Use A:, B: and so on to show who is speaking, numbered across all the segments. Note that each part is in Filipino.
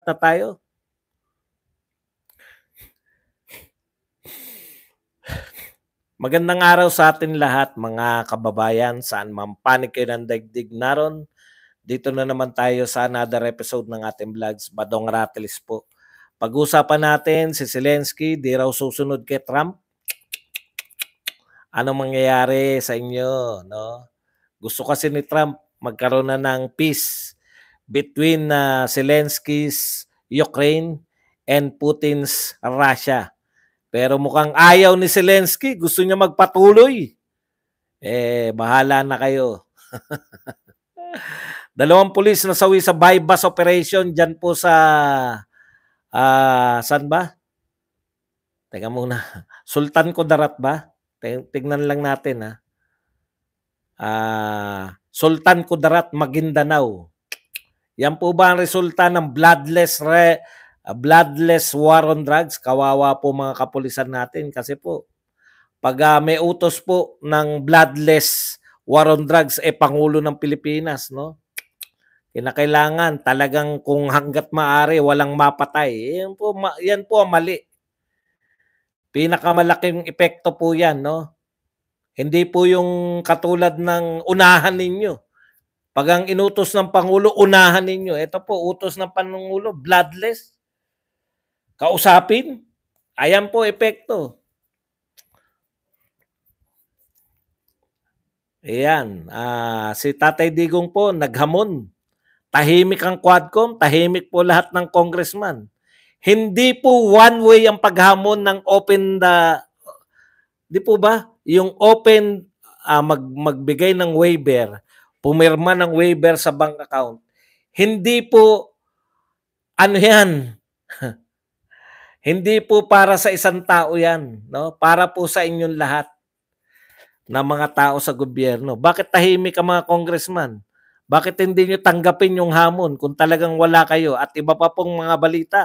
A: na tayo. Magandang araw sa atin lahat, mga kababayan, saan man panig kayo ng daigdig naron. Dito na naman tayo sa another episode ng ating vlogs, Badong Ratilis po. Pag-usapan natin si Zelensky, di raw susunod kay Trump. Anong mangyayari sa inyo, no? Gusto kasi ni Trump magkaroon na ng peace between Zelensky's Ukraine and Putin's Russia. Pero mukhang ayaw ni Zelensky, gusto niya magpatuloy. Bahala na kayo. Dalawang pulis nasawi sa bypass operation dyan po sa, saan ba? Teka muna. Sultan Kudarat ba? Tignan lang natin Sultan Kudarat, Maguindanao. Yan po ba ang resulta ng bloodless war on drugs? Kawawa po mga kapulisan natin kasi po pag may utos po ng bloodless war on drugs Pangulo ng Pilipinas, no? Kinakailangan talagang kung hangga't maaari walang mapatay. Yan po ang mali. Pinakamalaking epekto po yan, no? Hindi po yung katulad ng unahan ninyo. Pag ang inutos ng Pangulo, unahan ninyo. Ito po, utos ng Pangulo, bloodless. Kausapin. Ayan po epekto. Ayan. Si Tatay Digong po, naghamon. Tahimik ang Quadcom, tahimik po lahat ng congressman. Hindi po one way ang paghamon ng open di po ba? Yung open magbigay ng waiver, pumirma ng waiver sa bank account. Hindi po ano yan. Hindi po para sa isang tao yan, no? Para po sa inyong lahat na mga tao sa gobyerno. Bakit tahimik ang mga congressman? Bakit hindi nyo tanggapin yung hamon kung talagang wala kayo at iba pa pong mga balita?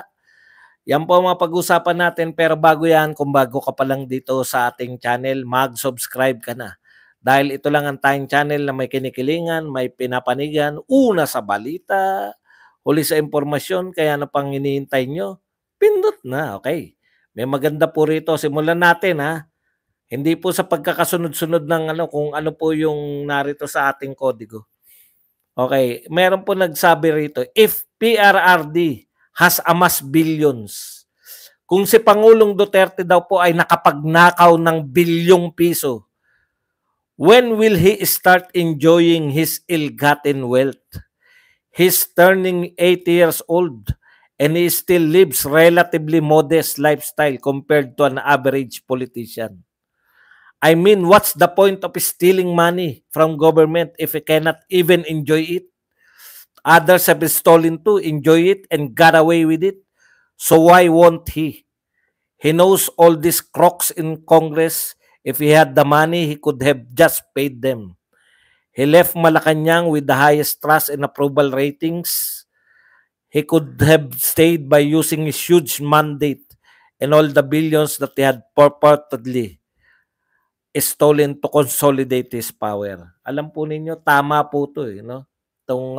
A: Yan po ang mga pag-usapan natin, pero bago yan, kung bago ka pa lang dito sa ating channel, mag-subscribe ka na. Dahil ito lang ang tayong channel na may kinikilingan, may pinapanigan, una sa balita, huli sa impormasyon, kaya ano pang hinihintay nyo? Pindot na, okay. May maganda po rito. Simulan natin Hindi po sa pagkakasunod-sunod ng kung ano po yung narito sa ating kodigo. Okay, meron po nagsabi rito, if PRRD has amassed billions, kung si Pangulong Duterte daw po ay nakapagnakaw ng bilyong piso, when will he start enjoying his ill-gotten wealth? He's turning 80 years old and he still lives relatively modest lifestyle compared to an average politician. I mean, what's the point of stealing money from government if he cannot even enjoy it? Others have stolen to enjoy it and got away with it. So why won't he? He knows all these crooks in Congress. If he had the money, he could have just paid them. He left Malacanang with the highest trust and approval ratings. He could have stayed by using his huge mandate and all the billions that he had purportedly stolen to consolidate his power. Alam po ninyo, tama po ito no? Itong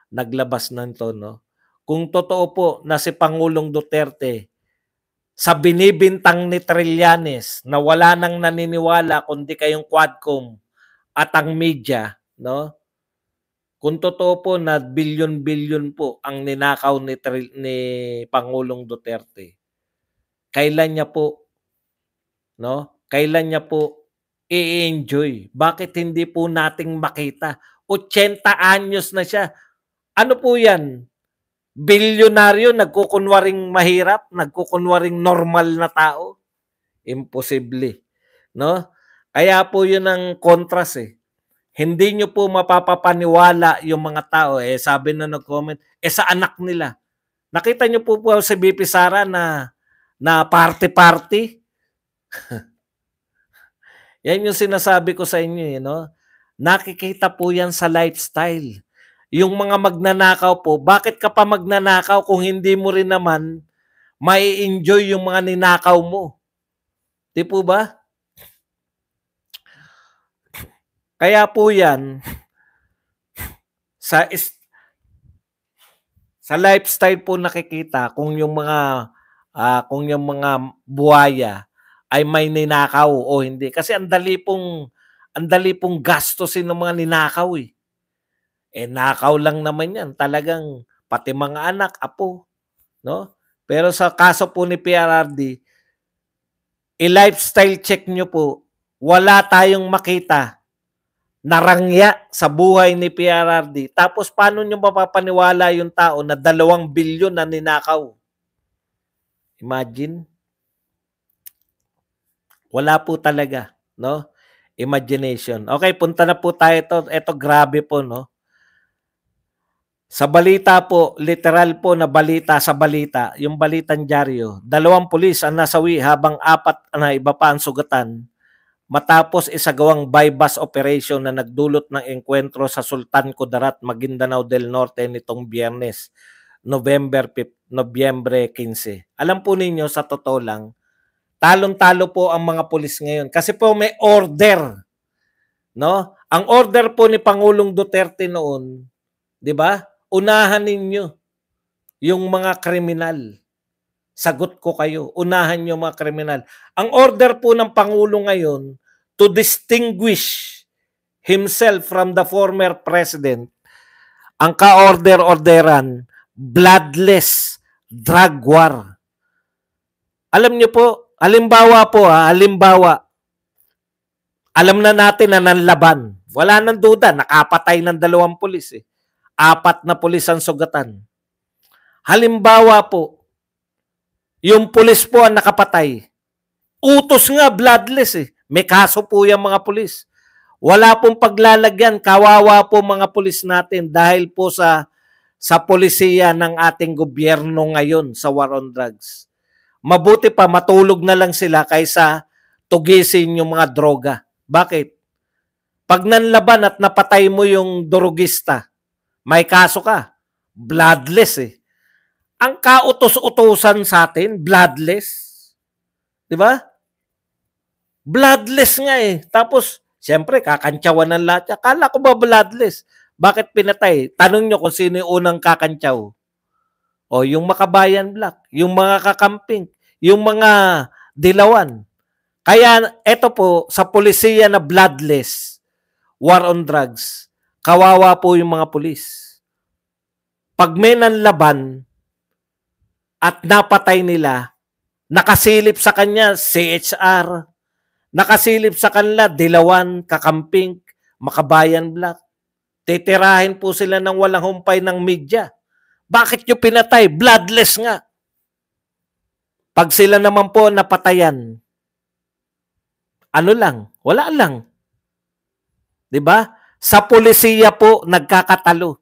A: naglabas na ito, no? Kung totoo po na si Pangulong Duterte sa binibintang ni Trillanes na wala nang naniniwala kundi kayong Quadcom at ang media, no? Kung totoo po na bilyon-bilyon po ang ninakaw ni Pangulong Duterte, kailan niya po, no? Kailan niya po i-enjoy? Bakit hindi po nating makita? 80 anyos na siya. Ano po yan? Bilyonaryo, nagkukunwaring mahirap, nagkukunwaring normal na tao? Imposible. No? Kaya po yun ang kontras Hindi nyo po mapapapaniwala yung mga tao. Sabi na nag-comment, sa anak nila. Nakita nyo po si BP Sara na party-party? Yan yung sinasabi ko sa inyo, no? Nakikita po yan sa lifestyle. Yung mga magnanakaw po, bakit ka pa magnanakaw kung hindi mo rin naman mai-enjoy yung mga ninakaw mo? Di po ba? Kaya po yan, Sa lifestyle po nakikita kung yung mga buhaya ay may ninakaw o hindi. Kasi ang dali pong gastusin ng mga ninakaw eh. Nakaw lang naman yan. Talagang pati mga anak, apo, no? Pero sa kaso po ni PRRD, i-lifestyle check nyo po, wala tayong makita narangya sa buhay ni PRRD. Tapos paano nyo mapapaniwala yung tao na 2 bilyon na ninakaw? Imagine. Wala po talaga, no? Imagination. Okay, punta na po tayo ito. Ito grabe po, no? Sa balita po, literal po na balita sa balita, yung balitang dyaryo, 2 pulis ang nasawi habang 4 na iba pa ang sugatan matapos isagawang bypass operation na nagdulot ng engkwentro sa Sultan Kudarat, Maguindanao del Norte nitong Biyernes, Nobyembre 15. Alam po ninyo, sa totoo lang, talong-talo po ang mga pulis ngayon kasi po may order, no? Ang order po ni Pangulong Duterte noon, 'di ba? Unahan ninyo yung mga kriminal. Sagot ko kayo, unahan niyo mga kriminal. Ang order po ng Pangulo ngayon to distinguish himself from the former president, ang ka-order-orderan, bloodless drug war. Alam niyo po, halimbawa, alam na natin na nanlaban. Wala nang duda, nakapatay ng 2 pulis eh. 4 na pulis ang sugatan. Halimbawa po, yung pulis po ang nakapatay. Utos nga, bloodless eh. May kaso po yung mga pulis. Wala pong paglalagyan, kawawa po mga pulis natin dahil po sa polisiya ng ating gobyerno ngayon sa war on drugs. Mabuti pa matulog na lang sila kaysa tugisin yung mga droga. Bakit? Pag nanlaban at napatay mo yung drogista, may kaso ka. Bloodless eh. Ang kautos-utusan sa atin, bloodless. Di ba? Bloodless nga eh. Tapos, siyempre, kakantsawan ng lahat. Akala ko ba bloodless? Bakit pinatay? Tanong nyo kung sino yung unang kakantsaw. O yung Makabayan Black, yung mga kakamping, yung mga dilawan. Kaya eto po, sa polisiya na bloodless, war on drugs, kawawa po yung mga pulis. Pag may nanlaban at napatay nila, nakasilip sa kanya CHR, nakasilip sa kanila dilawan, kakamping, Makabayan Black. Titirahin po sila ng walang humpay ng media. Bakit nyo pinatay? Bloodless nga. Pag sila naman po napatayan, ano lang? Wala lang. 'Di ba? Sa polisiya po nagkakatalo.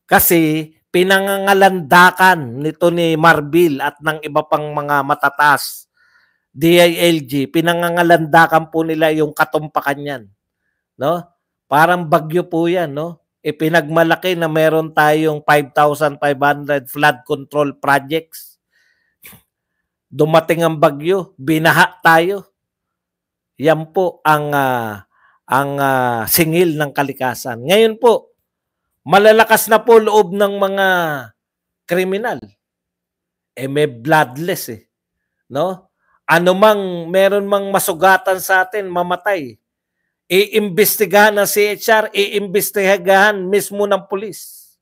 A: Kasi pinangangalandakan nito ni Marbil at ng iba pang mga matataas, DILG, pinangangalandakan po nila yung katumpakan yan. No? Parang bagyo po yan, no? Ipinagmalaki na meron tayong 5,500 flood control projects. Dumating ang bagyo, binaha tayo. Yan po ang singil ng kalikasan. Ngayon po, malalakas na po loob ng mga kriminal. May bloodless eh. No? Ano mang, meron mang masugatan sa atin, mamatay. Iimbestigahan ng CHR, iimbestigahan mismo ng pulis.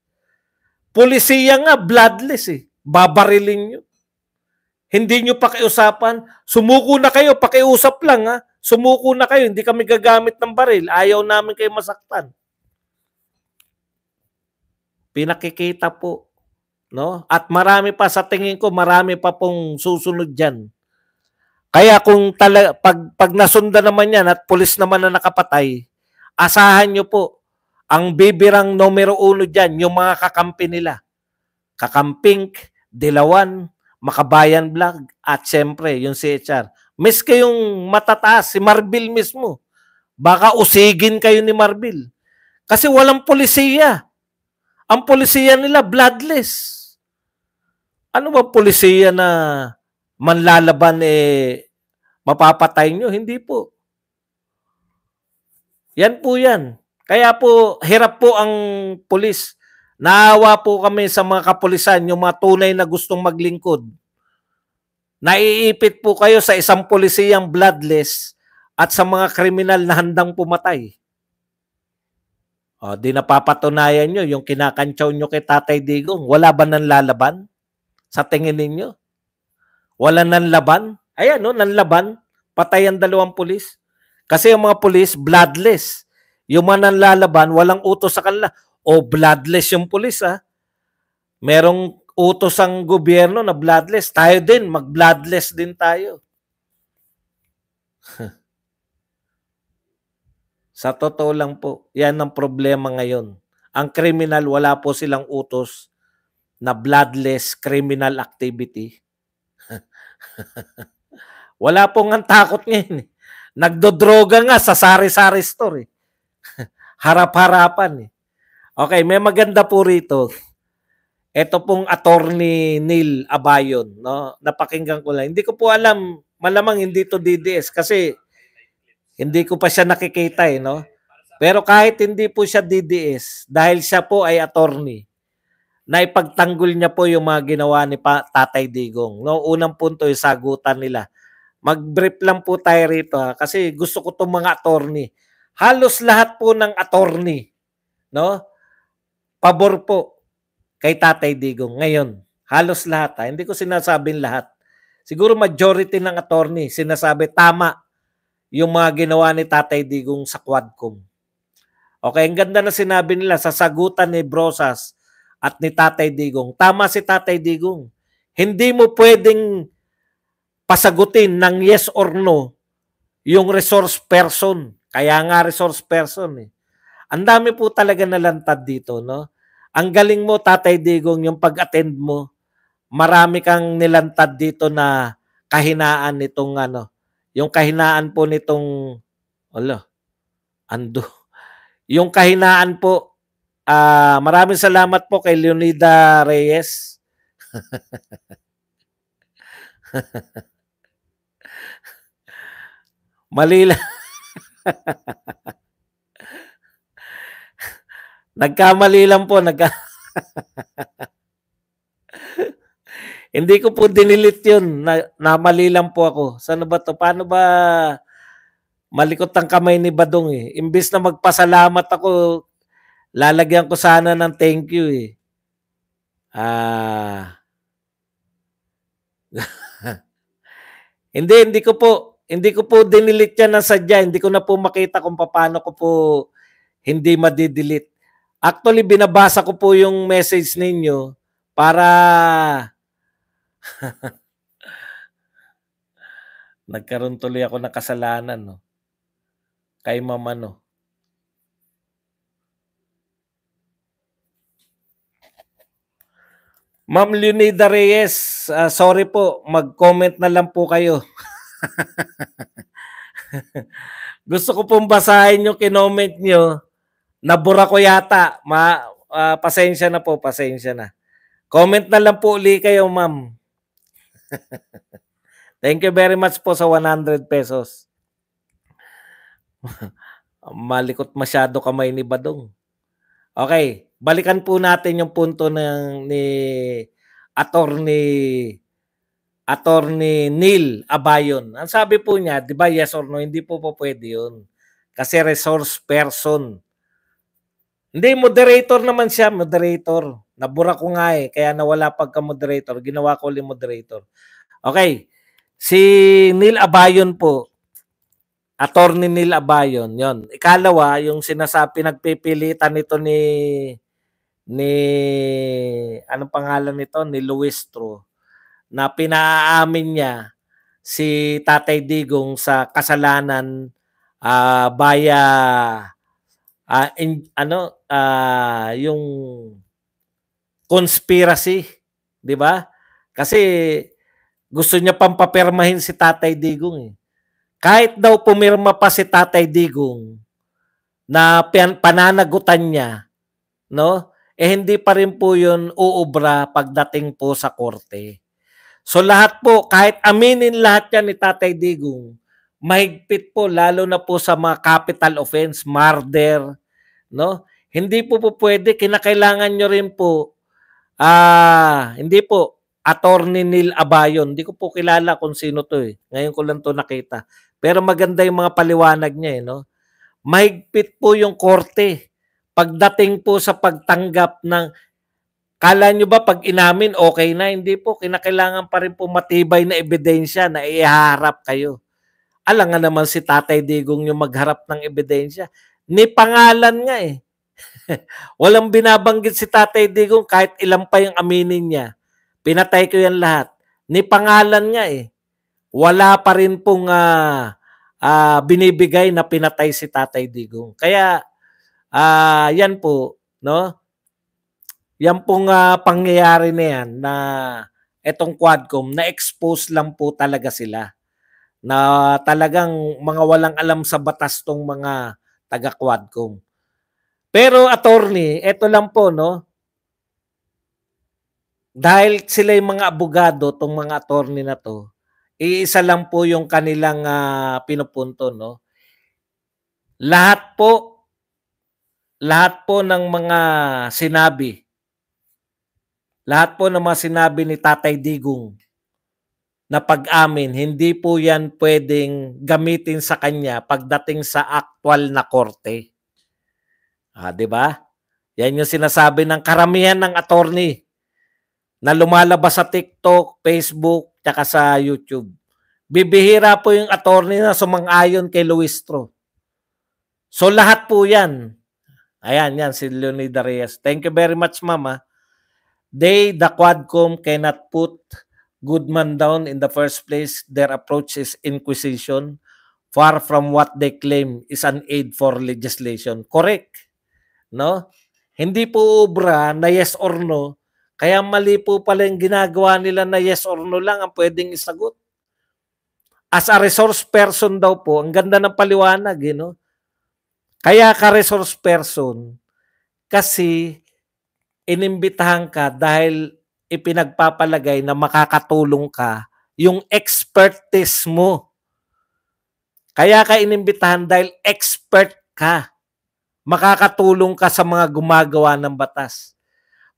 A: Pulisiya nga, bloodless eh. Babarilin nyo. Hindi nyo pakiusapan. Sumuko na kayo, pakiusap lang ha. Sumuko na kayo, hindi kami gagamit ng baril. Ayaw namin kayo masaktan. Pinakikita po. No? At marami pa, sa tingin ko, marami pa pong susunod dyan. Kaya kung pag nasundan naman yan at pulis naman na nakapatay, asahan nyo po, ang bibirang numero 1 dyan, yung mga kakampi nila. Kakamping, Dilawan, Makabayan Black, at siyempre yung CHR. Miski yung matataas, si Marbil mismo. Baka usigin kayo ni Marbil. Kasi walang polisiya. Ang polisiya nila, bloodless. Ano ba polisiya na manlalaban mapapatay nyo? Hindi po. Yan po yan. Kaya po, hirap po ang pulis Naawa po kami sa mga kapulisan, yung mga tunay na gustong maglingkod. Naiipit po kayo sa isang pulisiyang bloodless at sa mga kriminal na handang pumatay. O, di napapatunayan nyo yung kinakantsaw nyo kay Tatay Digong. Wala ba nang lalaban? Sa tingin ninyo? Wala nang laban? Ayan, no, nang laban. Patay ang 2 pulis. Kasi yung mga pulis, bloodless. Yung mga nanlalaban, walang utos sa kanila. O bloodless yung pulis, ha? Merong utos ang gobyerno na bloodless. Tayo din, mag-bloodless din tayo. Sa totoo lang po, yan ang problema ngayon. Ang kriminal, wala po silang utos na bloodless criminal activity. Wala pong ang takot ngayon. Nagdodroga nga sa sari-sari store. Harap-harapan. Okay, may maganda po rito. Ito pong attorney Neil Abayon, no? Napakinggan ko lang. Hindi ko po alam, malamang hindi to DDS kasi hindi ko pa siya nakikita, no? Pero kahit hindi po siya DDS, dahil siya po ay attorney, naipagtanggol niya po yung mga ginawa ni Tatay Digong. No, unang punto yung sagutan nila. Mag-brief lang po tayo rito, ha? Kasi gusto ko itong mga attorney. Halos lahat po ng attorney, no? Pabor po kay Tatay Digong. Ngayon, halos lahat, ha? Hindi ko sinasabing lahat. Siguro majority ng attorney sinasabi tama yung mga ginawa ni Tatay Digong sa Quadcom. Okay, ang ganda na sinabi nila sa sagutan ni Brosas at ni Tatay Digong. Tama si Tatay Digong. Hindi mo pwedeng pasagutin ng yes or no yung resource person. Kaya nga resource person. Ang dami po talaga nalantad dito, no? Ang galing mo, Tatay Digong, yung pag-attend mo, marami kang nilantad dito na kahinaan nitong ano, yung kahinaan po nitong, yung kahinaan po, maraming salamat po kay Leonida Reyes. Mali lang. Nagkamali lang po. Hindi ko po dinilit yun. Namali lang po ako. Saan ba to? Paano ba malikot ang kamay ni Badong eh? Imbis na magpasalamat ako, lalagyan ko sana ng thank you eh. Hindi ko po dinilit yan ng sadya. Hindi ko na po makita kung paano ko po hindi madidelete. Actually, binabasa ko po yung message ninyo para nagkaroon tuloy ako ng kasalanan, no? Kay Mama, no? Ma'am Leonida Reyes, sorry po, mag-comment na lang po kayo. Gusto ko pong basahin yung kinoment nyo. Nabura ko yata. Pasensya na po, pasensya na. Comment na lang po uli kayo, ma'am. Thank you very much po sa 100 pesos. Malikot masyado kamay ni Badong. Okay, balikan po natin yung punto ni Attorney Neil Abayon. Ang sabi po niya, di ba yes or no, hindi po pwede yun. Kasi resource person. Hindi, moderator naman siya, moderator. Nabura ko nga eh, kaya nawala pagka-moderator. Ginawa ko ulit moderator. Okay, si Neil Abayon po, Attorney Neil Abayon, yon. Ikalawa, yung sinasabi, nagpipilitan nito ni anong pangalan nito? Ni Luistro, na pinaamin niya si Tatay Digong sa kasalanan yung conspiracy, di ba? Kasi gusto niya pampapirmahin si Tatay Digong eh. Kahit daw pumirma pa si Tatay Digong na pananagutan niya, no? Hindi pa rin po 'yun uubra pagdating po sa korte. So lahat po, kahit aminin lahat 'yan ni Tatay Digong, mahigpit po lalo na po sa mga capital offense, murder, no? Hindi po pwede, kinakailangan nyo rin po, hindi po, Attorney Neil Abayon. Hindi ko po kilala kung sino to eh. Ngayon ko lang to nakita. Pero maganda yung mga paliwanag niya eh, no? Mahigpit po yung korte. Pagdating po sa pagtanggap ng, kala nyo ba pag inamin okay na? Hindi po, kinakailangan pa rin po matibay na ebidensya na iharap kayo. Alam nga naman si Tatay Digong yung magharap ng ebidensya. Ni pangalan nga eh. Walang binabanggit si Tatay Digong kahit ilan pa yung aminin niya. Pinatay ko yan lahat. Ni pangalan nga eh. Wala pa rin pong binibigay na pinatay si Tatay Digong. Kaya yan po, no? Yan pong pangyayari na yan na etong Quadcom, na-expose lang po talaga sila. Na talagang mga walang alam sa batas tong mga taga-Quadcom. Pero attorney, eto lang po, no? Dahil sila yung mga abogado, tong mga attorney na to, iisa lang po yung kanilang pinupunto, no? Lahat po ng mga sinabi, ni Tatay Digong na pag-amin, hindi po yan pwedeng gamitin sa kanya pagdating sa actual na korte. 'Di ba? Yan yung sinasabi ng karamihan ng attorney na lumalabas sa TikTok, Facebook, tsaka sa YouTube. Bibihira po yung attorney na sumang-ayon kay Luistro. So lahat po yan. Ayan, yan si Leonida Reyes. Thank you very much, Mama. The Quadcom cannot put Goodman down in the first place. Their approach is inquisition, far from what they claim is an aid for legislation. Correct. No? Hindi po obra na yes or no. Kaya mali po pala yung ginagawa nila na yes or no lang ang pwedeng isagot. As a resource person daw po, ang ganda ng paliwanag, no? Kaya ka resource person kasi inimbitahan ka dahil ipinagpapalagay na makakatulong ka yung expertise mo. Kaya ka inimbitahan dahil expert ka. Makakatulong ka sa mga gumagawa ng batas.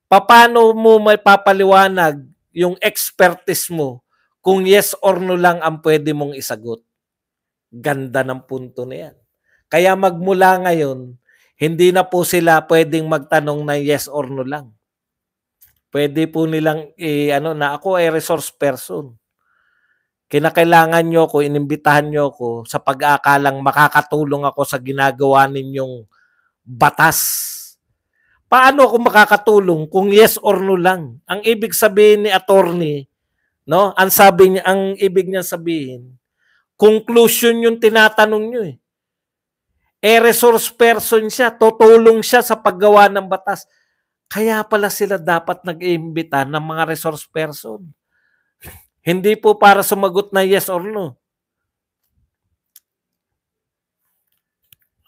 A: Paano mo may papaliwanag yung expertise mo kung yes or no lang ang pwede mong isagot? Ganda ng punto na yan. Kaya magmula ngayon, hindi na po sila pwedeng magtanong na yes or no lang. Pwede po nilang na ako ay resource person. Kinakailangan nyo ko, inimbitahan nyo ko sa pag-aakalang makakatulong ako sa ginagawa ninyong batas. Paano ako makakatulong kung yes or no lang? Ang ibig sabihin ni attorney, no? Ang ibig niya sabihin, conclusion yung tinatanong nyo eh. Resource person siya, tutulong siya sa paggawa ng batas. Kaya pala sila dapat nag-iimbita ng mga resource person. Hindi po para sumagot na yes or no.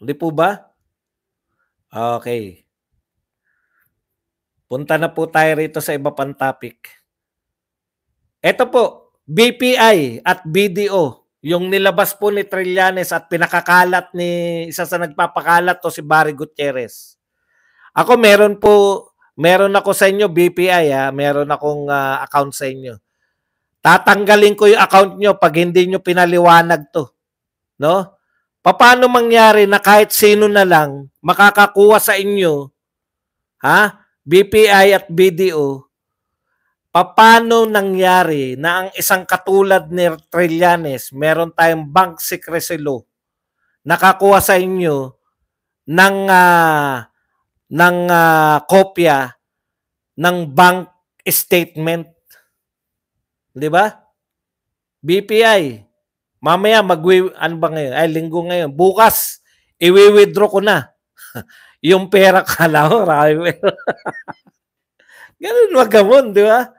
A: Hindi po ba? Okay. Punta na po tayo rito sa iba pang topic. Ito po, BPI at BDO. Yung nilabas po ni Trillanes at pinakakalat ni isa sa nagpapakalat to si Barry Gutierrez. Ako meron ako sa inyo BPI meron akong account sa inyo. Tatanggalin ko yung account nyo pag hindi nyo pinaliwanag to. No? Paano mangyari na kahit sino na lang makakakuha sa inyo, BPI at BDO, paano nangyari na ang isang katulad ni Trillanes, meron tayong bank secrecy law, nakakuha sa inyo ng kopya ng bank statement. Di ba? BPI. Mamaya ano ba ngayon? Ay, linggo ngayon. Bukas, i-withdraw ko na. Yung pera kala ko, ganun magamon, di ba?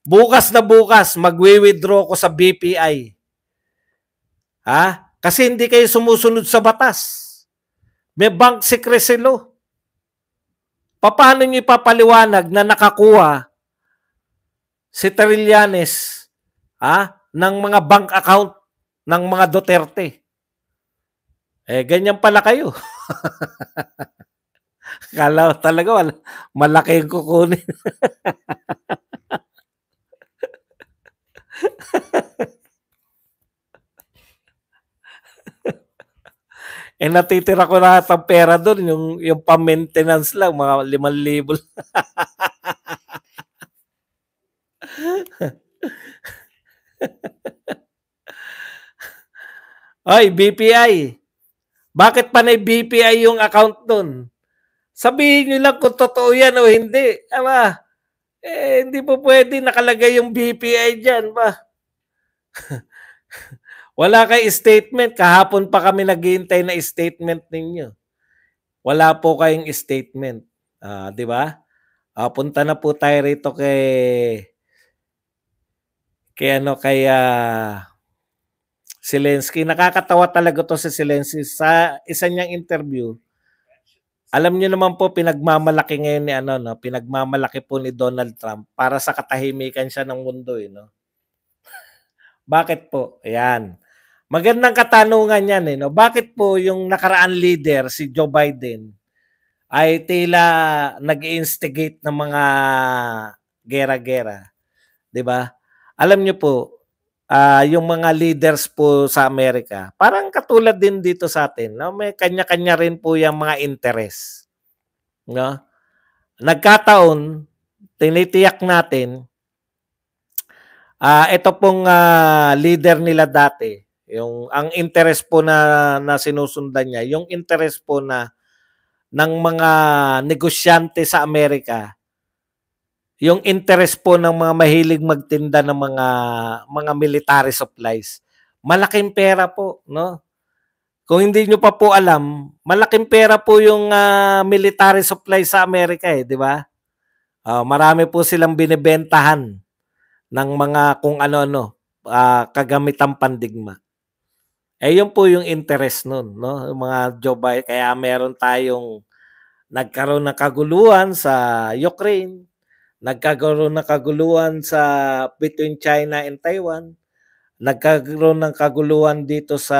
A: Bukas na bukas, mag-withdraw ko sa BPI. Kasi hindi kayo sumusunod sa batas. May bank secrecy law. Paano nyo ipapaliwanag na nakakuha si Trillanes ng mga bank account ng mga Duterte? Ganyan pala kayo. Akala ko talaga malaki yung kukunin. Eh, natitira ko lahat ng pera dun, yung pa-maintenance lang, mga 5,000. Oy, BPI, bakit panay BPI yung account dun? Sabihin niyo lang kung totoo yan o hindi. Aba, eh, hindi po pwede nakalagay yung BPI dyan ba? Wala kay statement. Kahapon pa kami naghihintay na statement ninyo. Wala po kayong statement. Ah, 'di ba? Ah, punta na po tayo rito kay Zelensky. Nakakatawa talaga 'to si Zelensky sa isa niyang interview. Alam niyo naman po pinagmamalaki ngayon ni pinagmamalaki po ni Donald Trump para sa katahimikan siya ng mundo, no? Bakit po? Ayan. Magandang katanungan 'yan, no? Bakit po yung nakaraan leader si Joe Biden ay tila nag-instigate ng mga gera-gera, 'di ba? Alam niyo po, yung mga leaders po sa Amerika, parang katulad din dito sa atin, no? May kanya-kanya rin po yung mga interes, no? Nagkataon, tinitiyak natin, ito pong leader nila dati, yung ang interest po na sinusundan niya, yung interest po ng mga negosyante sa Amerika, yung interest po ng mga mahilig magtinda ng mga military supplies. Malaking pera po, no? Kung hindi nyo pa po alam, malaking pera po yung military supplies sa Amerika, eh, di ba? Marami po silang binibentahan ng mga kung ano-ano, kagamitang pandigma. Eh, yun po yung interest nun, no? Yung mga Joe Biden, kaya meron tayong nagkaroon ng kaguluhan sa Ukraine, nagkakaroon ng kaguluhan sa between China and Taiwan, nagkaroon ng kaguluhan dito sa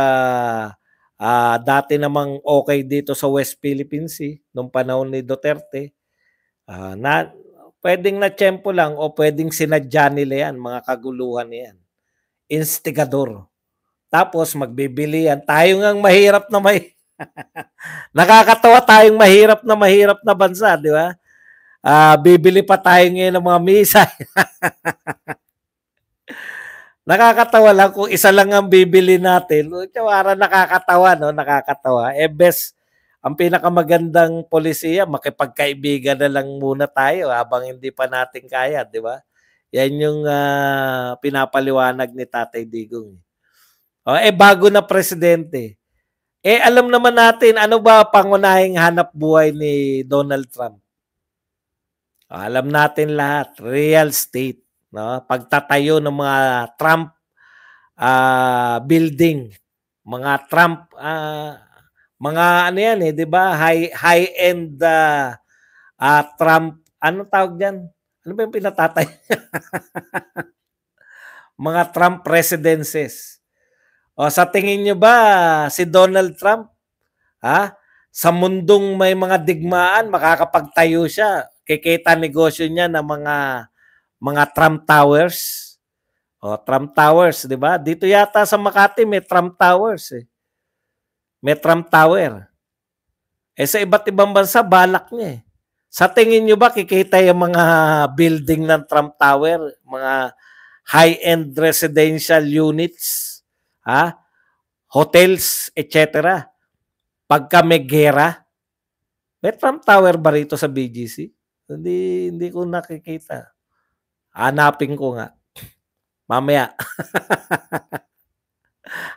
A: dati namang okay dito sa West Philippine Sea nung panahon ni Duterte. Na pwedeng na tiyempo lang o pwedeng sinadya nila yan, mga kaguluhan yan. Instigador. Tapos magbibili yan. Tayo ngang mahirap na nakakatawa tayong mahirap na bansa, di ba? Bibili pa tayo ngayon ng mga misay. Nakakatawa lang kung isa lang ang bibili natin. Para nakakatawa, no? Nakakatawa. Eh, best, ang pinakamagandang polisiya, makipagkaibigan na lang muna tayo habang hindi pa natin kaya, di ba? Yan yung pinapaliwanag ni Tatay Digong. Bago na presidente. Alam naman natin, ano ba pangunahing hanap buhay ni Donald Trump? Alam natin lahat, real estate, no? Pagtatayo ng mga Trump building, mga Trump mga ano yan, 'di ba? High-end Trump, ano tawag diyan? Ano ba yung pinatatay? Mga Trump residences. O sa tingin niyo ba si Donald Trump, sa mundong may mga digmaan, makakapagtayo siya? Kikita negosyo niya ng mga Trump Towers. Trump Towers, 'di ba? Dito yata sa Makati may Trump Towers, eh. May Trump Tower. Sa iba't ibang bansa balak niya, eh. Sa tingin niyo ba kikita yung mga building ng Trump Tower, mga high-end residential units, hotels, etc. Pagka may gera, may Trump Tower ba rito sa BGC? Hindi ko nakikita. Hanapin ko nga. Mamaya.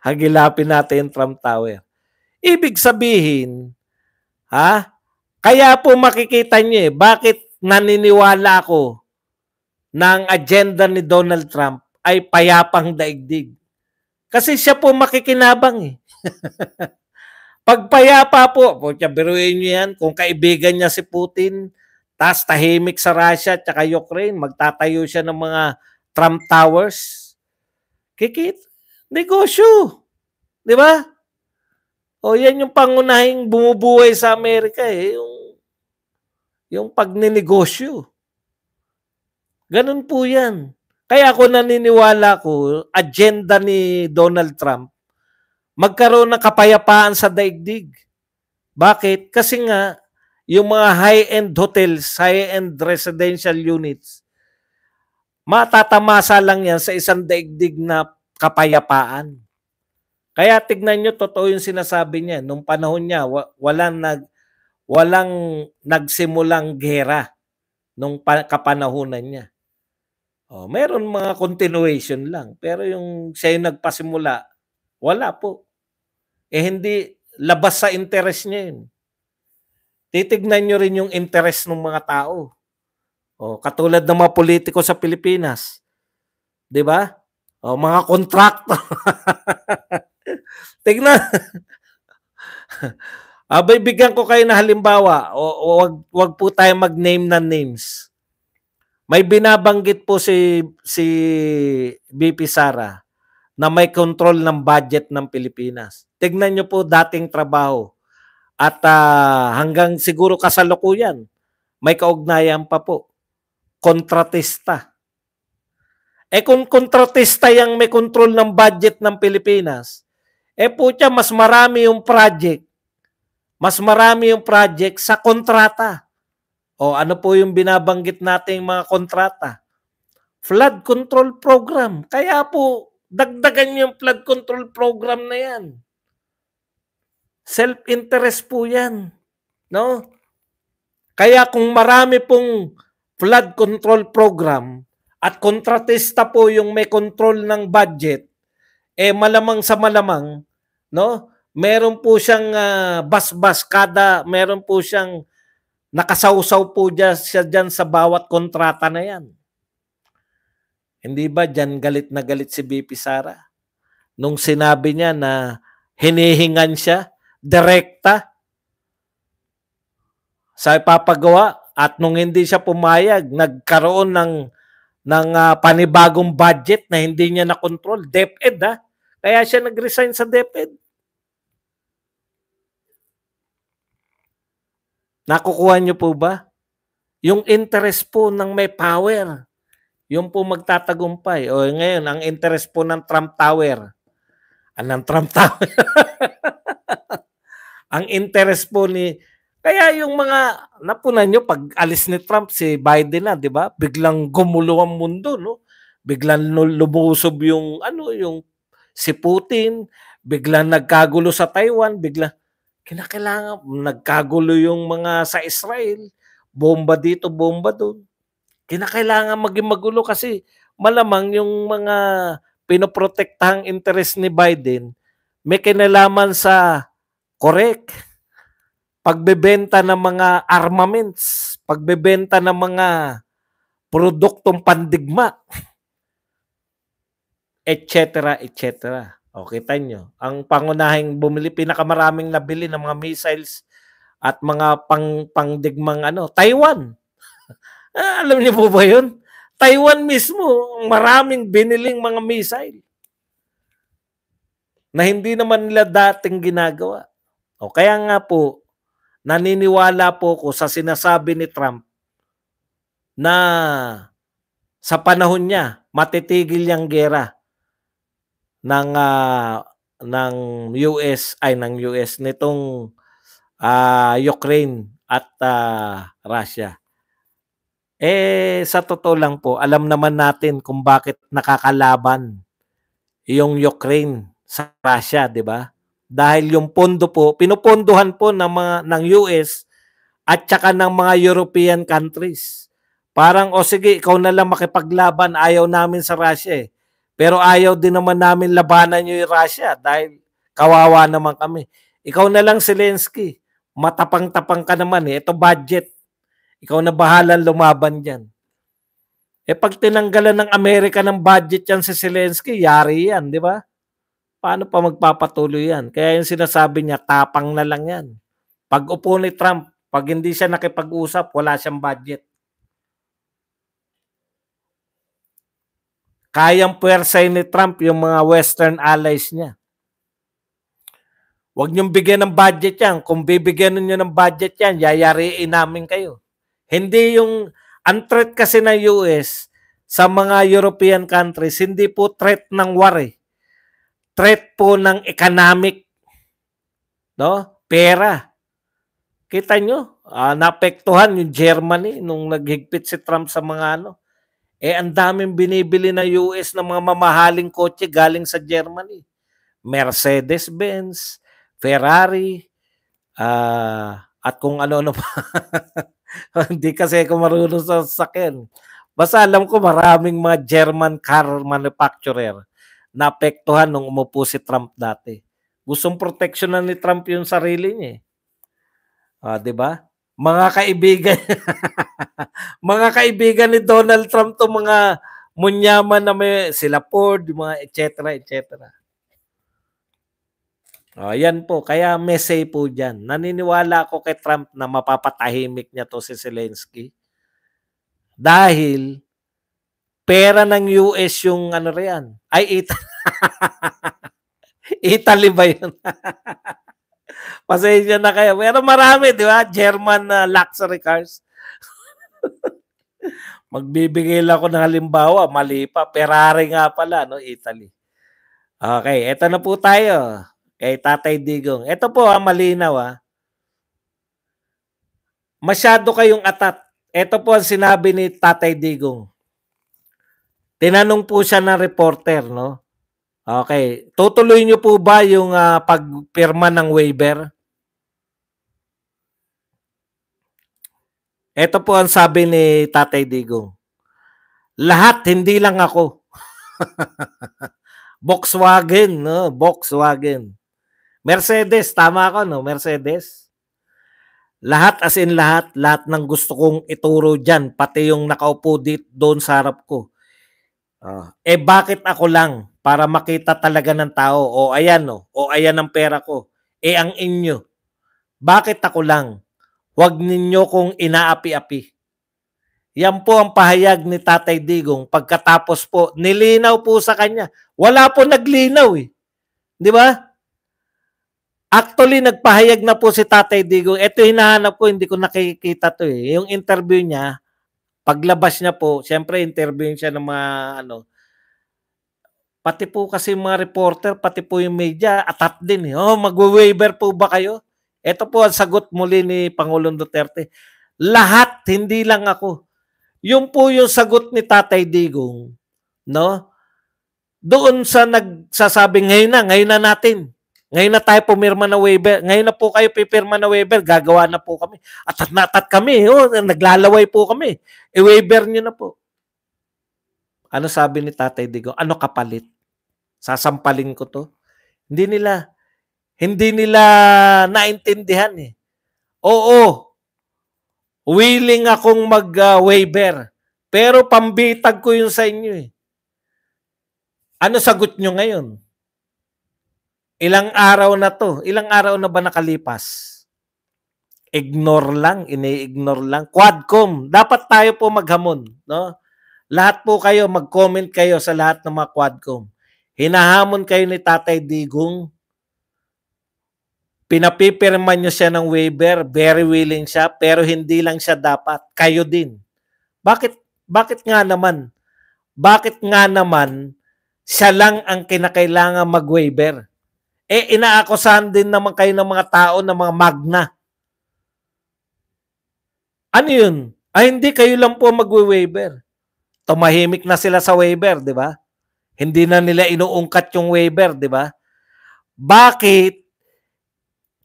A: Hagilapin natin yung Trump Tower. Ibig sabihin, kaya po makikita niyo, bakit naniniwala ako ng agenda ni Donald Trump ay payapang daigdig. Kasi siya po makikinabang, eh. Pag payapa po, biruin niyo yan, kung kaibigan niya si Putin, tas tahimik sa Russia at Ukraine, magtatayo siya ng mga Trump Towers. Negosyo. Di ba? Yan yung pangunahing bumubuhay sa Amerika, eh. yung pagninegosyo. Ganun po yan. Kaya ako naniniwala ko, agenda ni Donald Trump, magkaroon ng kapayapaan sa daigdig. Bakit? Kasi nga, yung mga high-end hotels, high-end residential units, matatamasa lang yan sa isang daigdig na kapayapaan. Kaya tignan nyo, totoo yung sinasabi niya. Nung panahon niya, walang nagsimulang gera nung kapanahunan niya. Meron mga continuation lang. Pero yung siya yung nagpasimula, wala po. Hindi labas sa interest niya yun. Titignan nyo rin yung interest ng mga tao. Katulad ng mga politiko sa Pilipinas. 'Di ba? Mga kontrakto. Tignan. Bibigyan ko kayo ng halimbawa. Wag po tayo mag-name ng names. May binabanggit po si BP Sara na may control ng budget ng Pilipinas. Tignan nyo po dating trabaho. At hanggang siguro kasalukuyan, may kaugnayan pa po. Kontratista. Kung kontratista yung may control ng budget ng Pilipinas, putya, mas marami yung project. Mas marami yung project sa kontrata. Ano po yung binabanggit nating mga kontrata? Flood control program. Kaya po, dagdagan yung flood control program na yan. Self-interest po yan. No? Kaya kung marami pong flood control program at kontratista po yung may control ng budget, malamang sa malamang, no? Meron po siyang basbas meron po siyang nakasawsaw po siya dyan sa bawat kontrata na yan. Hindi ba dyan galit na galit si BP Sara? Nung sinabi niya na hinihingan siya, direkta, sa ipapagawa, at nung hindi siya pumayag, nagkaroon ng panibagong budget na hindi niya na-control. DepEd, Kaya siya nag-resign sa DepEd. Nakukuha niyo po ba? Yung interest po ng may power, yung po magtatagumpay. Ngayon, ang interest po ng Trump Tower. Anong Trump Tower? Ang interest po kaya yung mga, napunan nyo, pag alis ni Trump, si Biden na, di ba? Biglang gumulo ang mundo, no? Biglang lumusob yung si Putin, biglang nagkagulo sa Taiwan, kinakailangan, nagkagulo yung mga sa Israel, bomba dito, bomba doon. Kinakailangan maging magulo kasi malamang yung mga pinoprotektahang interest ni Biden may kinalaman sa pagbebenta ng mga armaments, pagbebenta ng mga produktong pandigma, etc., etc. Kita nyo, ang pangunahing bumili, pinakamaraming nabili ng mga missiles at mga pangdigmang Taiwan. Alam niyo po ba yun? Taiwan mismo, maraming biniling mga missile na hindi naman nila dating ginagawa. Kaya nga po, naniniwala po ko sa sinasabi ni Trump na sa panahon niya, matitigil yung gera ng US nitong Ukraine at Russia. Sa totoo lang po, alam naman natin kung bakit nakakalaban yung Ukraine sa Russia, di ba? Dahil yung pondo po, pinupondohan po ng US at saka ng mga European countries. Parang, sige, ikaw na lang makipaglaban, ayaw namin sa Russia eh. Pero ayaw din naman namin labanan yung Russia dahil kawawa naman kami. Ikaw na lang, Zelensky, matapang-tapang ka naman eh. Ito budget. Ikaw na bahalang lumaban dyan. Pag tinanggalan ng Amerika ng budget yan si Zelensky, yari yan, di ba? Paano pa magpapatuloy yan? Kaya yung sinasabi niya, tapang na lang yan. Pag upo ni Trump, pag hindi siya nakipag-usap, wala siyang budget. Kayang puwersay ni Trump yung mga Western allies niya. Huwag niyong bigyan ng budget yan. Kung bibigyan niyo ng budget yan, yayariin namin kayo. Hindi yung ang threat kasi ng US sa mga European countries, hindi po threat ng war eh. Threat po ng economic, no? Pera. Kita nyo, naapektuhan yung Germany nung naghigpit si Trump sa mga ano. Ang daming binibili na US ng mga mamahaling kotse galing sa Germany. Mercedes-Benz, Ferrari, at kung ano-ano pa. Hindi kasi ako marunong sa sasakyan. Basta alam ko maraming mga German car manufacturer na apektuhan nung umupo si Trump dati. Gustong proteksyonan ni Trump yung sarili niya eh. 'Di ba? Mga kaibigan mga kaibigan ni Donald Trump to mga munyaman na may sila Ford, mga etc. Yan po. Kaya may say po dyan. Naniniwala ako kay Trump na mapapatahimik niya to si Zelensky. Dahil pera ng US yung ano riyan. Ay, Italy ba yun? Pasensya na kayo. Pero marami, di ba? German luxury cars. Magbibigay lang ako ng halimbawa. Mali pa. Ferrari nga pala, no? Italy. Okay, eto na po tayo. Kay Tatay Digong. Ito po malinaw. Masyado kayong atat. Ito po ang sinabi ni Tatay Digong. Tinanong po siya ng reporter, no? Okay. Tutuloy niyo po ba yung pagpirma ng waiver? Ito po ang sabi ni Tatay Digong. Lahat, hindi lang ako. Volkswagen, no? Volkswagen. Mercedes, tama ako, no? Mercedes. Lahat as in lahat ng gusto kong ituro dyan, pati yung nakaupo doon sa harap ko. Bakit ako lang? Para makita talaga ng tao, ayan ang pera ko. Ang inyo. Bakit ako lang? Huwag ninyo kong inaapi-api. Yan po ang pahayag ni Tatay Digong. Pagkatapos po, nilinaw po sa kanya. Wala po naglinaw eh. Di ba? Actually, nagpahayag na po si Tatay Digong. Ito hinahanap ko, hindi ko nakikita to eh. Yung interview niya, paglabas niya po, siyempre interview siya ng mga pati po kasi mga reporter, pati po yung media, atat din eh. Magwe-waiver po ba kayo? Ito po ang sagot muli ni Pangulong Duterte. Lahat, hindi lang ako. Yung po yung sagot ni Tatay Digong, no? Doon sa nagsasabi, ngayon na natin. Ngayon na tayo pumirma na waiver. Ngayon na po kayo pipirma na waiver. Gagawa na po kami. Atat na atat kami. Naglalaway po kami. I-waiver nyo na po. Ano sabi ni Tatay Digong? Ano kapalit? Sasampalin ko to? Hindi nila naintindihan eh. Oo. Willing akong mag-waiver. Pero pambitag ko yun sa inyo eh. Ano sagot nyo ngayon? Ilang araw na to? Ilang araw na ba nakalipas? Ignore lang, ini-ignore lang. Quadcom, dapat tayo po maghamon, no? Lahat po kayo, mag-comment kayo sa lahat ng mga Quadcom. Hinahamon kayo ni Tatay Digong. Pinapipirma nyo siya ng waiver, very willing siya, pero hindi lang siya dapat. Kayo din. Bakit nga naman? Bakit nga naman siya lang ang kinakailangan mag-waiver? Inaakusahan din naman kayo ng mga tao ng mga magna. Ano yun? Hindi kayo lang po mag-waiver. Tumahimik na sila sa waiver, di ba? Hindi na nila inuungkat yung waiver, di ba? Bakit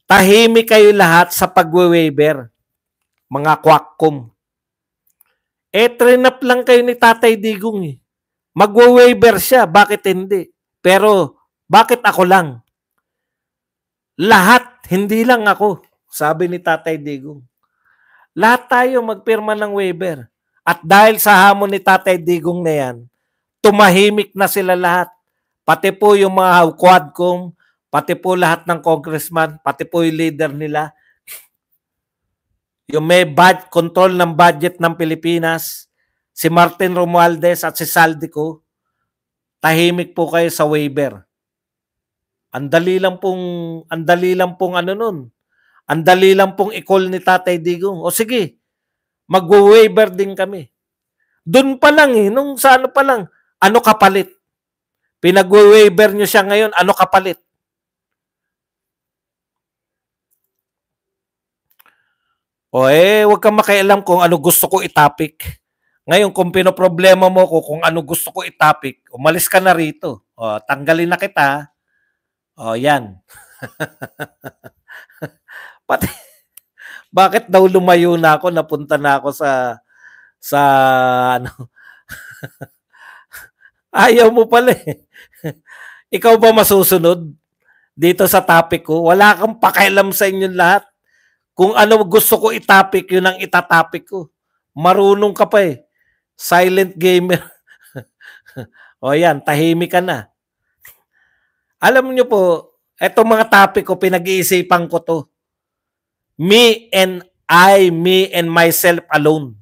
A: tahimik kayo lahat sa pag-waiver? Mga kwakkom. Trinap lang kayo ni Tatay Digong eh. Mag-waiver siya, bakit hindi? Pero, bakit ako lang? Lahat, hindi lang ako, sabi ni Tatay Digong. Lahat tayo magpirma ng waiver. At dahil sa hamon ni Tatay Digong na yan, tumahimik na sila lahat. Pati po yung mga Quadcom, pati po lahat ng congressman, pati po yung leader nila. Yung may control ng budget ng Pilipinas, si Martin Romualdez at si Saldico, tahimik po kayo sa waiver. Ang dali lang pong ano nun. Ang dali lang pong i-call ni Tatay Digong. O sige, Mag-waiver din kami. Doon pa lang nung sa ano pa lang, ano kapalit? Pinag-waiver nyo siya ngayon, ano kapalit? Huwag kang makialam kung ano gusto ko itapik. Ngayon, kung pinoproblema mo ko kung ano gusto ko itapik, umalis ka na rito. Tanggalin na kita. Yan. Pati, bakit daw lumayo na ako, napunta na ako sa ano. Ayaw mo pala eh. Ikaw ba masusunod dito sa topic ko? Wala kang pakialam sa inyong lahat. Kung ano gusto ko itapik, yun ang itatapik ko. Marunong ka pa eh. Silent gamer. Yan, tahimik ka na. Alam niyo po, etong mga topic ko, pinag-iisipan ko to. Me and myself alone.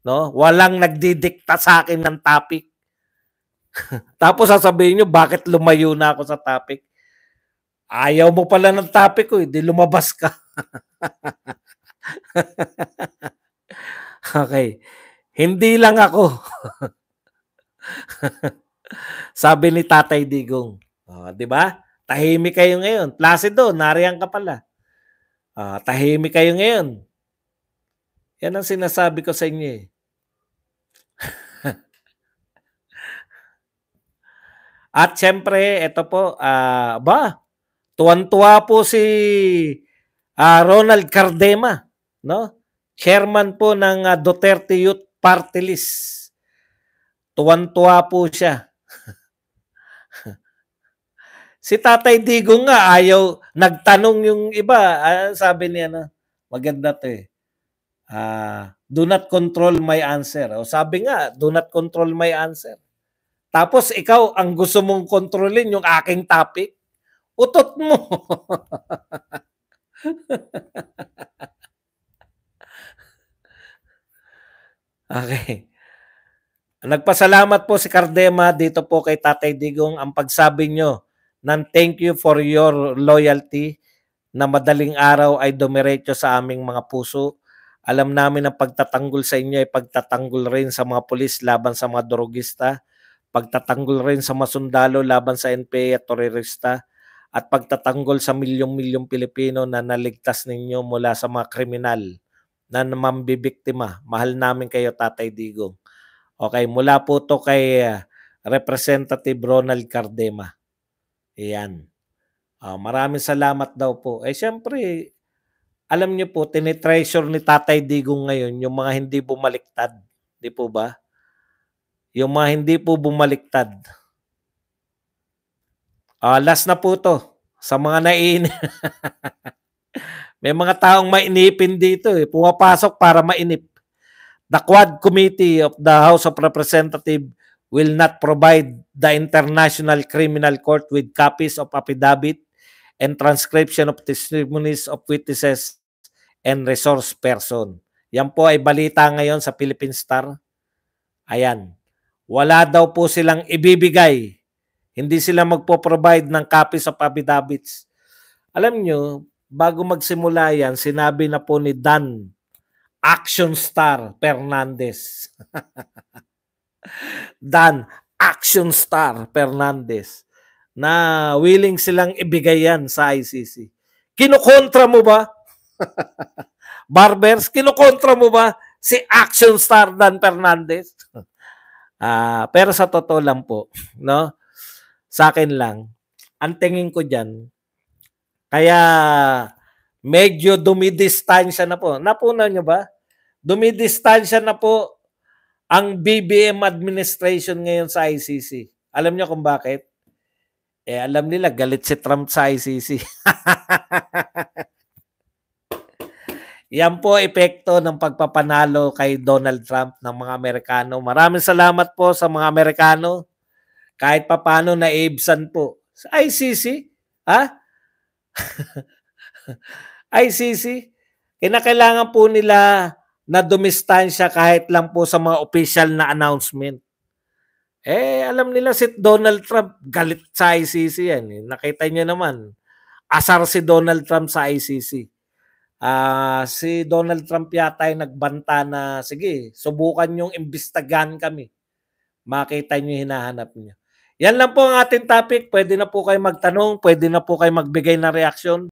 A: No? Walang nagdidikta sa akin ng topic. Tapos sasabihin nyo, bakit lumayo na ako sa topic? Ayaw mo pala ng topic ko, di lumabas ka. Okay. Hindi lang ako. Sabi ni Tatay Digong. Di ba? Tahimik kayo ngayon. Placido, nariyan ka pala. Tahimik kayo ngayon. Yan ang sinasabi ko sa inyo eh. At syempre, ito po, tuwan-tuwa po si Ronald Cardema, no? Chairman po ng Duterte Youth Party List. Tuwan-tuwa po siya. Si Tatay Digong nga ayaw, nagtanong yung iba, sabi niya na, maganda to eh. Do not control my answer. Sabi nga, do not control my answer. Tapos ikaw, ang gusto mong kontrolin yung aking topic, utot mo. Okay. Nagpasalamat po si Cardema dito po kay Tatay Digong ang pagsabi nyo ng thank you for your loyalty na madaling araw ay dumiretso sa aming mga puso. Alam namin ang pagtatanggol sa inyo ay pagtatanggol rin sa mga pulis laban sa mga drogista, pagtatanggol rin sa masundalo laban sa NPA at terorista, at pagtatanggol sa milyong-milyong Pilipino na naligtas ninyo mula sa mga kriminal na mambibiktima. Mahal namin kayo, Tatay Digong. Okay, mula po to kay Representative Ronald Cardema. Ayan. Maraming salamat daw po. Siyempre, alam niyo po, tinitreasure ni Tatay Digong ngayon yung mga hindi bumaliktad. Di po ba? Yung mga hindi po bumaliktad. Last na po to. Sa mga naiinip. May mga taong mainipin dito eh. Pumapasok para mainip. The Quad Committee of the House of Representatives will not provide the International Criminal Court with copies of affidavit and transcription of testimonies of witnesses and resource person. Yan po ay balita ngayon sa Philippine Star. Ayan. Wala daw po silang ibibigay. Hindi sila magpo-provide ng copies of affidavits. Alam nyo, bago magsimula yan, sinabi na po ni Dan Action Star Fernandez. Dan Action Star Fernandez na willing silang ibigay yan sa ICC. Kinukontra mo ba? Barbers, kinukontra mo ba si Action Star Dan Fernandez? Pero sa totoo lang po, no? Sa akin lang, ang tingin ko diyan, kaya medyo dumidistansya na po. Napunan nyo ba? Dumidistansya na po ang BBM administration ngayon sa ICC. Alam niyo kung bakit? Alam nila, galit si Trump sa ICC. Yan po epekto ng pagpapanalo kay Donald Trump ng mga Amerikano. Maraming salamat po sa mga Amerikano. Kahit papano na ibsan po. Sa ICC? ICC? Kinakailangan po nila na dumistansya kahit lang po sa mga official na announcement. Alam nila si Donald Trump galit sa ICC yan. Nakita niyo naman, asar si Donald Trump sa ICC. Si Donald Trump yata ay nagbanta na, "Sige, subukan niyong imbestigahan kami. Makita niyo yung hinahanap niyo." Yan lang po ang ating topic. Puwede na po kayong magtanong, puwede na po kayong magbigay ng reaksyon.